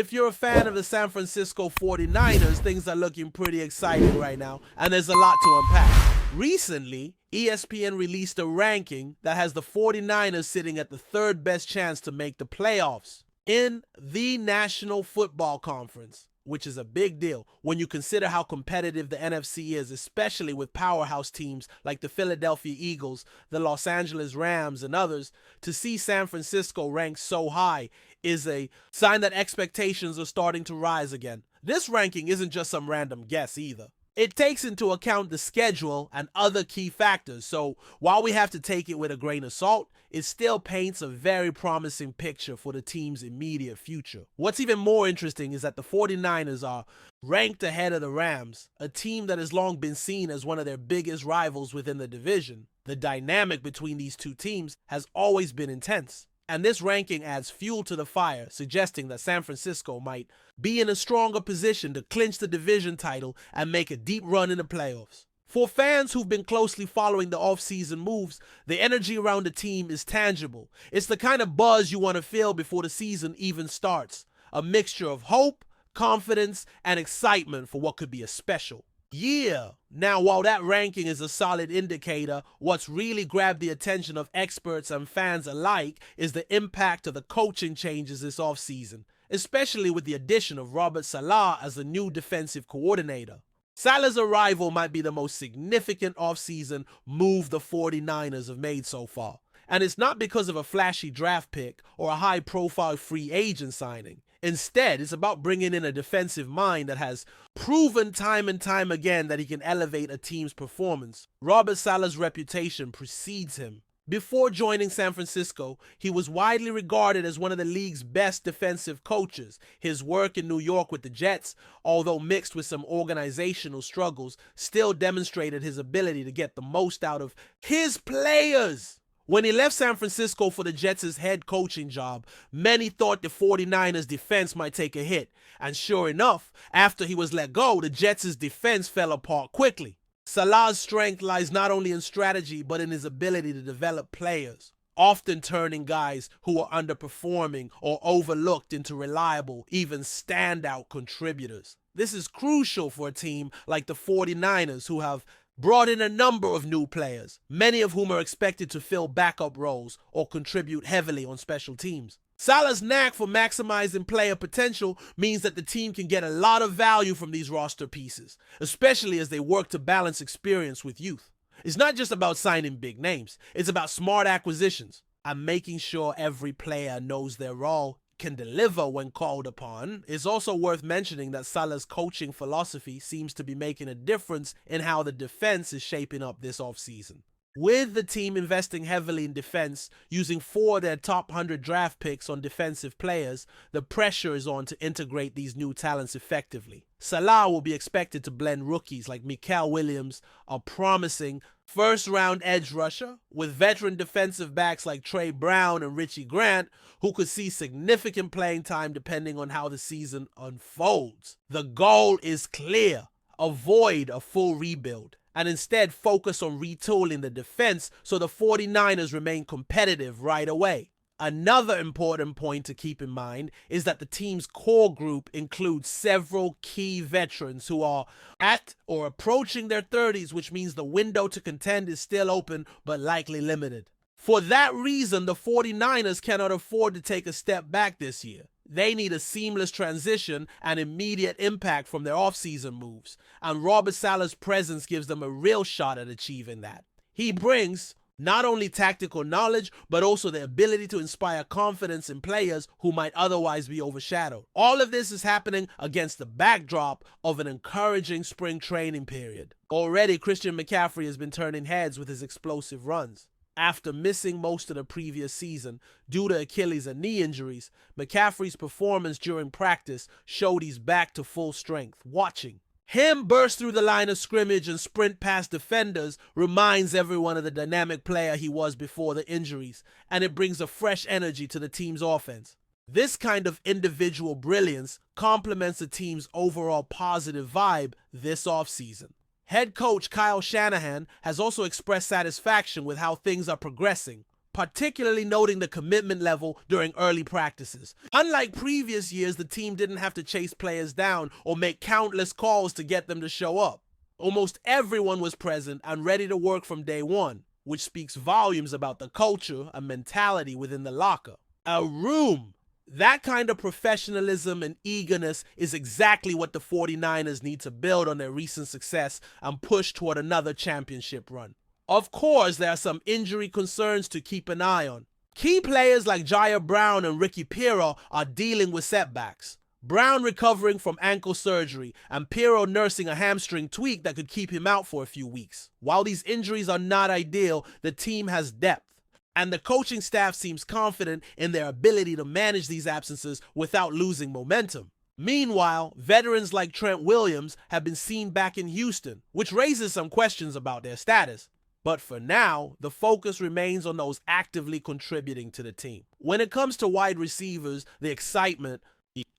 If you're a fan of the San Francisco 49ers, things are looking pretty exciting right now, and there's a lot to unpack. Recently, ESPN released a ranking that has the 49ers sitting at the third best chance to make the playoffs in the National Football Conference, which is a big deal when you consider how competitive the NFC is, especially with powerhouse teams like the Philadelphia Eagles, the Los Angeles Rams, and others. To see San Francisco ranked so high is a sign that expectations are starting to rise again. This ranking isn't just some random guess either. It takes into account the schedule and other key factors, so while we have to take it with a grain of salt, it still paints a very promising picture for the team's immediate future. What's even more interesting is that the 49ers are ranked ahead of the Rams, a team that has long been seen as one of their biggest rivals within the division. The dynamic between these two teams has always been intense, and this ranking adds fuel to the fire, suggesting that San Francisco might be in a stronger position to clinch the division title and make a deep run in the playoffs. For fans who've been closely following the offseason moves, the energy around the team is tangible. It's the kind of buzz you want to feel before the season even starts. A mixture of hope, confidence, and excitement for what could be a special year. Now, while that ranking is a solid indicator, what's really grabbed the attention of experts and fans alike is the impact of the coaching changes this offseason, especially with the addition of Robert Saleh as the new defensive coordinator. Saleh's arrival might be the most significant offseason move the 49ers have made so far. And it's not because of a flashy draft pick or a high-profile free agent signing. Instead, it's about bringing in a defensive mind that has proven time and time again that he can elevate a team's performance. Robert Saleh's reputation precedes him. Before joining San Francisco, he was widely regarded as one of the league's best defensive coaches. His work in New York with the Jets, although mixed with some organizational struggles, still demonstrated his ability to get the most out of his players. When he left San Francisco for the Jets' head coaching job, many thought the 49ers' defense might take a hit. And sure enough, after he was let go, the Jets' defense fell apart quickly. Saleh's strength lies not only in strategy, but in his ability to develop players, often turning guys who are underperforming or overlooked into reliable, even standout contributors. This is crucial for a team like the 49ers, who have brought in a number of new players, many of whom are expected to fill backup roles or contribute heavily on special teams. Saleh's knack for maximizing player potential means that the team can get a lot of value from these roster pieces, especially as they work to balance experience with youth. It's not just about signing big names, it's about smart acquisitions and making sure every player knows their role, can deliver when called upon. It's also worth mentioning that Saleh's coaching philosophy seems to be making a difference in how the defense is shaping up this offseason. With the team investing heavily in defense, using 4 of their top 100 draft picks on defensive players, the pressure is on to integrate these new talents effectively. Saleh will be expected to blend rookies like Mikael Williams, a promising first-round edge rusher, with veteran defensive backs like Trey Brown and Richie Grant, who could see significant playing time depending on how the season unfolds. The goal is clear: avoid a full rebuild, and instead focus on retooling the defense so the 49ers remain competitive right away. Another important point to keep in mind is that the team's core group includes several key veterans who are at or approaching their 30s, which means the window to contend is still open but likely limited. For that reason, the 49ers cannot afford to take a step back this year. They need a seamless transition and immediate impact from their offseason moves, and Robert Saleh's presence gives them a real shot at achieving that. He brings not only tactical knowledge, but also the ability to inspire confidence in players who might otherwise be overshadowed. All of this is happening against the backdrop of an encouraging spring training period. Already, Christian McCaffrey has been turning heads with his explosive runs. After missing most of the previous season due to Achilles and knee injuries, McCaffrey's performance during practice showed he's back to full strength. Watching him burst through the line of scrimmage and sprint past defenders reminds everyone of the dynamic player he was before the injuries, and it brings a fresh energy to the team's offense. This kind of individual brilliance complements the team's overall positive vibe this offseason. Head coach Kyle Shanahan has also expressed satisfaction with how things are progressing, particularly noting the commitment level during early practices. Unlike previous years, the team didn't have to chase players down or make countless calls to get them to show up. Almost everyone was present and ready to work from day one, which speaks volumes about the culture and mentality within the locker. A room! That kind of professionalism and eagerness is exactly what the 49ers need to build on their recent success and push toward another championship run. Of course, there are some injury concerns to keep an eye on. Key players like Jair Brown and Ricky Perie are dealing with setbacks. Brown recovering from ankle surgery and Perie nursing a hamstring tweak that could keep him out for a few weeks. While these injuries are not ideal, the team has depth, and the coaching staff seems confident in their ability to manage these absences without losing momentum. Meanwhile, veterans like Trent Williams have been seen back in Houston, which raises some questions about their status. But for now, the focus remains on those actively contributing to the team. When it comes to wide receivers, the excitement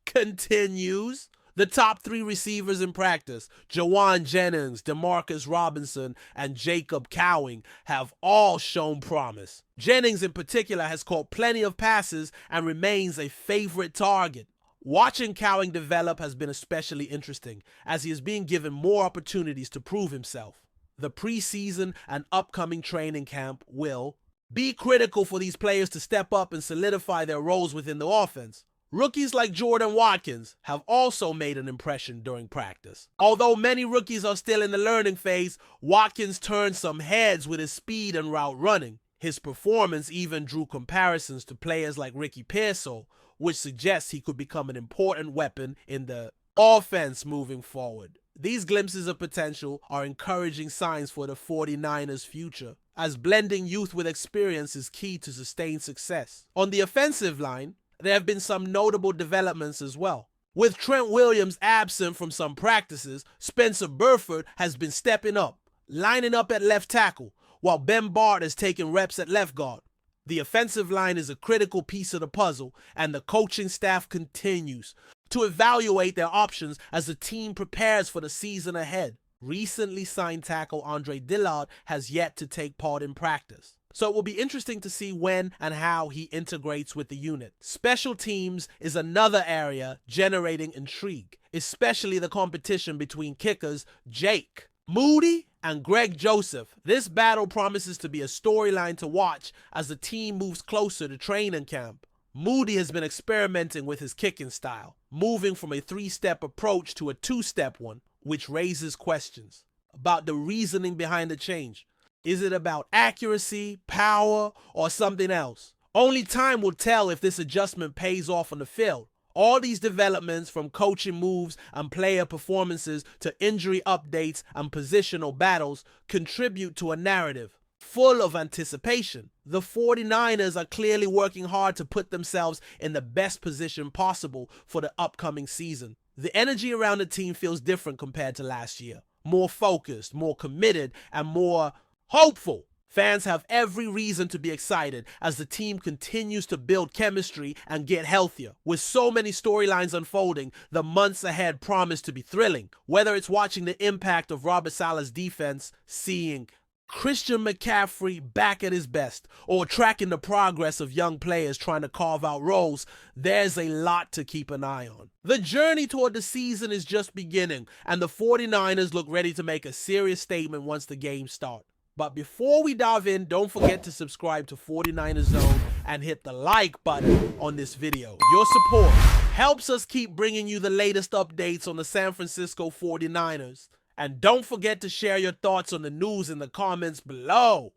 continues. The top 3 receivers in practice, Jawan Jennings, Demarcus Robinson, and Jacob Cowing, have all shown promise. Jennings in particular has caught plenty of passes and remains a favorite target. Watching Cowing develop has been especially interesting, as he is being given more opportunities to prove himself. The preseason and upcoming training camp will be critical for these players to step up and solidify their roles within the offense. Rookies like Jordan Watkins have also made an impression during practice. Although many rookies are still in the learning phase, Watkins turned some heads with his speed and route running. His performance even drew comparisons to players like Ricky Pearsall, which suggests he could become an important weapon in the offense moving forward. These glimpses of potential are encouraging signs for the 49ers' future, as blending youth with experience is key to sustained success. On the offensive line, there have been some notable developments as well. With Trent Williams absent from some practices, Spencer Burford has been stepping up, lining up at left tackle, while Ben Bard has taken reps at left guard. The offensive line is a critical piece of the puzzle, and the coaching staff continues to evaluate their options as the team prepares for the season ahead. Recently signed tackle Andre Dillard has yet to take part in practice, so it will be interesting to see when and how he integrates with the unit. Special teams is another area generating intrigue, especially the competition between kickers Jake Moody and Greg Joseph. This battle promises to be a storyline to watch as the team moves closer to training camp. Moody has been experimenting with his kicking style, moving from a 3-step approach to a 2-step one, which raises questions about the reasoning behind the change. Is it about accuracy, power, or something else? Only time will tell if this adjustment pays off on the field. All these developments, from coaching moves and player performances to injury updates and positional battles, contribute to a narrative full of anticipation. The 49ers are clearly working hard to put themselves in the best position possible for the upcoming season. The energy around the team feels different compared to last year. More focused, more committed, and more hopeful. Fans have every reason to be excited as the team continues to build chemistry and get healthier. With so many storylines unfolding, the months ahead promise to be thrilling. Whether it's watching the impact of Robert Saleh's defense, seeing Christian McCaffrey back at his best, or tracking the progress of young players trying to carve out roles, there's a lot to keep an eye on. The journey toward the season is just beginning, and the 49ers look ready to make a serious statement once the games start. But before we dive in, don't forget to subscribe to 49ers Zone and hit the like button on this video. Your support helps us keep bringing you the latest updates on the San Francisco 49ers. And don't forget to share your thoughts on the news in the comments below.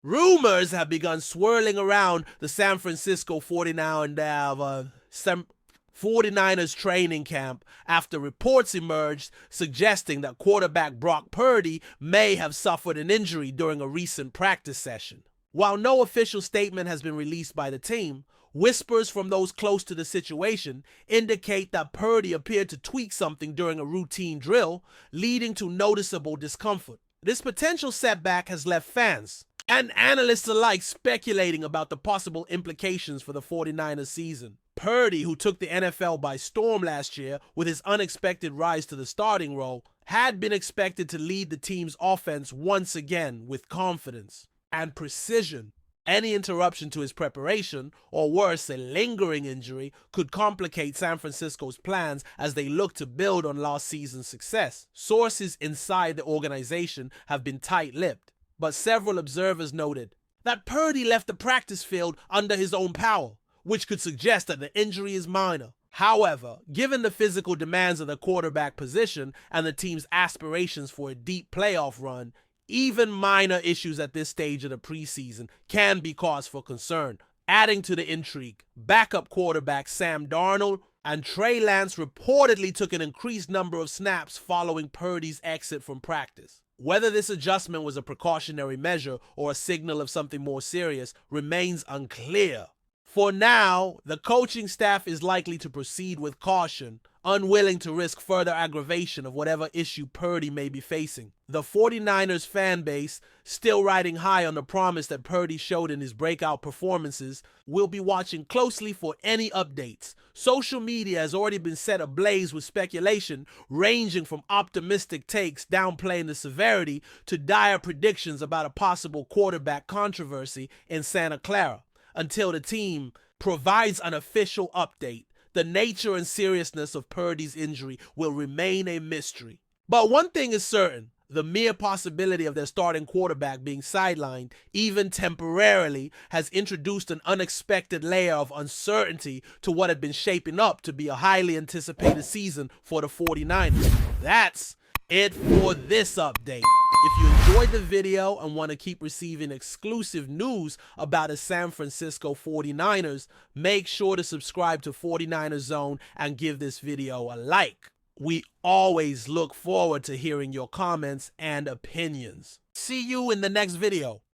Rumors have begun swirling around the San Francisco 49ers training camp after reports emerged suggesting that quarterback Brock Purdy may have suffered an injury during a recent practice session. While no official statement has been released by the team, whispers from those close to the situation indicate that Purdy appeared to tweak something during a routine drill, leading to noticeable discomfort. This potential setback has left fans and analysts alike speculating about the possible implications for the 49ers season. Purdy, who took the NFL by storm last year with his unexpected rise to the starting role, had been expected to lead the team's offense once again with confidence and precision. Any interruption to his preparation, or worse, a lingering injury, could complicate San Francisco's plans as they look to build on last season's success. Sources inside the organization have been tight-lipped, but several observers noted that Perie left the practice field under his own power, which could suggest that the injury is minor. However, given the physical demands of the quarterback position and the team's aspirations for a deep playoff run, even minor issues at this stage of the preseason can be cause for concern. Adding to the intrigue, backup quarterbacks Sam Darnold and Trey Lance reportedly took an increased number of snaps following Purdy's exit from practice. Whether this adjustment was a precautionary measure or a signal of something more serious remains unclear. For now, the coaching staff is likely to proceed with caution, unwilling to risk further aggravation of whatever issue Perie may be facing. The 49ers fan base, still riding high on the promise that Perie showed in his breakout performances, will be watching closely for any updates. Social media has already been set ablaze with speculation ranging from optimistic takes downplaying the severity to dire predictions about a possible quarterback controversy in Santa Clara. Until the team provides an official update, the nature and seriousness of Purdy's injury will remain a mystery. But one thing is certain, the mere possibility of their starting quarterback being sidelined, even temporarily, has introduced an unexpected layer of uncertainty to what had been shaping up to be a highly anticipated season for the 49ers. That's it for this update. If you enjoyed the video and want to keep receiving exclusive news about the San Francisco 49ers, make sure to subscribe to 49ers Zone and give this video a like. We always look forward to hearing your comments and opinions. See you in the next video.